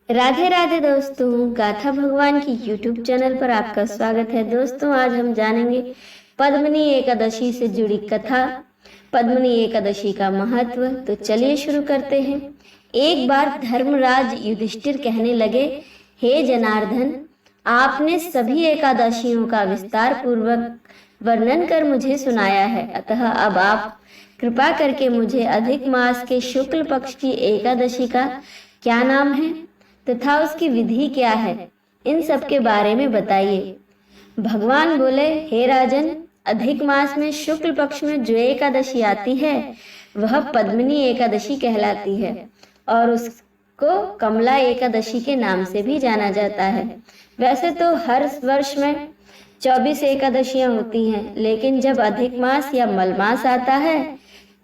राधे राधे दोस्तों, गाथा भगवान की YouTube चैनल पर आपका स्वागत है। दोस्तों, आज हम जानेंगे पद्मिनी एकादशी से जुड़ी कथा, पद्मिनी एकादशी का महत्व। तो चलिए शुरू करते हैं। एक बार धर्मराज युधिष्ठिर कहने लगे, हे जनार्दन, आपने सभी एकादशियों का विस्तार पूर्वक वर्णन कर मुझे सुनाया है, अतः अब आप कृपा करके मुझे अधिक मास के शुक्ल पक्ष की एकादशी का क्या नाम है तथा उसकी विधि क्या है, इन सब के बारे में बताइए। भगवान बोले, हे राजन, अधिक मास में शुक्ल पक्ष में जो एकादशी आती है वह पद्मिनी एकादशी कहलाती है और उसको कमला एकादशी के नाम से भी जाना जाता है। वैसे तो हर वर्ष में 24 एकादशियां होती हैं, लेकिन जब अधिक मास या मलमास आता है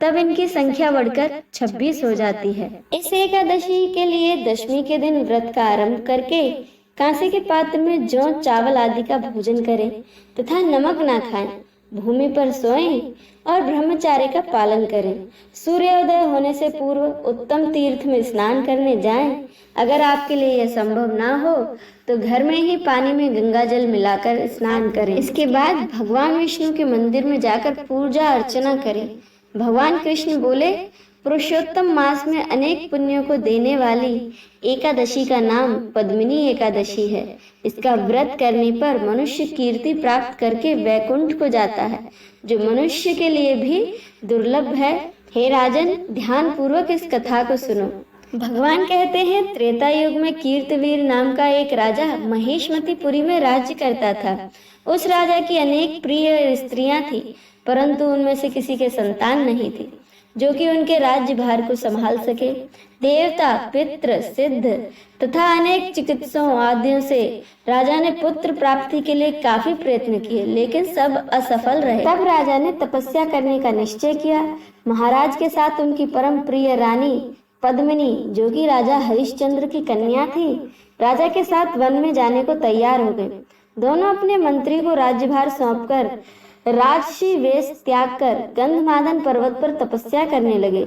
तब इनकी संख्या बढ़कर 26 हो जाती है। इस एकादशी के लिए दशमी के दिन व्रत का आरंभ करके कांसे के पात्र में जौ चावल आदि का भोजन करें तथा नमक ना खाएं, भूमि पर सोएं और ब्रह्मचार्य का पालन करें। सूर्योदय होने से पूर्व उत्तम तीर्थ में स्नान करने जाएं। अगर आपके लिए यह संभव ना हो तो घर में ही पानी में गंगा जल मिलाकर स्नान करें। इसके बाद भगवान विष्णु के मंदिर में जाकर पूजा अर्चना करें। भगवान कृष्ण बोले, पुरुषोत्तम मास में अनेक पुण्यों को देने वाली एकादशी का नाम पद्मिनी एकादशी है। इसका व्रत करने पर मनुष्य कीर्ति प्राप्त करके वैकुंठ को जाता है, जो मनुष्य के लिए भी दुर्लभ है। हे राजन, ध्यान पूर्वक इस कथा को सुनो। भगवान कहते हैं, त्रेता युग में कीर्तवीर नाम का एक राजा महेशमतीपुरी में राज्य करता था। उस राजा की अनेक प्रिय स्त्रियां थी, परंतु उनमें से किसी के संतान नहीं थी जो कि उनके राज्य भार को संभाल सके। देवता, पितृ, सिद्ध तथा अनेक चिकित्सकों आदियों से राजा ने पुत्र प्राप्ति के लिए काफी प्रयत्न किए, लेकिन सब असफल रहे। तब राजा ने तपस्या करने का निश्चय किया। महाराज के साथ उनकी परम प्रिय रानी पद्मिनी, जो कि राजा हरिश्चंद्र की कन्या थी, राजा के साथ वन में जाने को तैयार हो गए। दोनों अपने मंत्री को राज्यभार सौंपकर राजसी वेश त्याग कर गंधमादन पर्वत पर तपस्या करने लगे।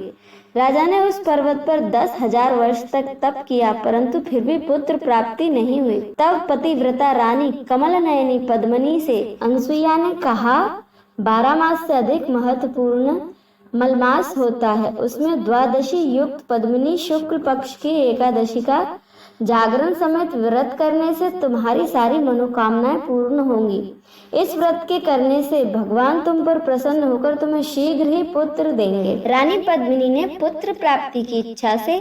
राजा ने उस पर्वत पर 10,000 वर्ष तक तप किया, परंतु फिर भी पुत्र प्राप्ति नहीं हुई। तब पतिव्रता रानी कमल नयनी पद्मिनी से अनसुईया ने कहा, 12 मास से अधिक महत्वपूर्ण मलमास होता है, उसमें द्वादशी युक्त पद्मिनी शुक्ल पक्ष की एकादशी का जागरण समेत व्रत करने से तुम्हारी सारी मनोकामनाएं पूर्ण होंगी। इस व्रत के करने से भगवान तुम पर प्रसन्न होकर तुम्हें शीघ्र ही पुत्र देंगे। रानी पद्मिनी ने पुत्र प्राप्ति की इच्छा से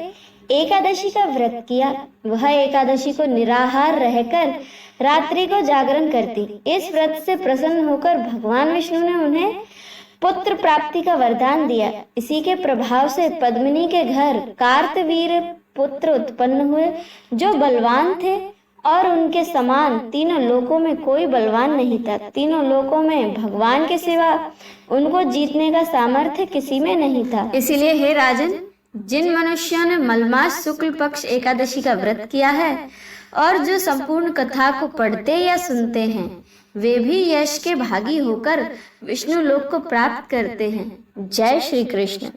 एकादशी का व्रत किया। वह एकादशी को निराहार रहकर रात्रि को जागरण करती। इस व्रत से प्रसन्न होकर भगवान विष्णु ने उन्हें पुत्र प्राप्ति का वरदान दिया। इसी के प्रभाव से पद्मिनी के घर कार्तवीर पुत्र उत्पन्न हुए, जो बलवान थे और उनके समान तीनों लोकों में कोई बलवान नहीं था। तीनों लोकों में भगवान के सिवा उनको जीतने का सामर्थ्य किसी में नहीं था। इसीलिए हे राजन, जिन मनुष्यों ने मलमास शुक्ल पक्ष एकादशी का व्रत किया है और जो संपूर्ण कथा को पढ़ते या सुनते हैं, वे भी यश के भागी होकर विष्णु लोक को प्राप्त करते हैं। जय श्री कृष्ण।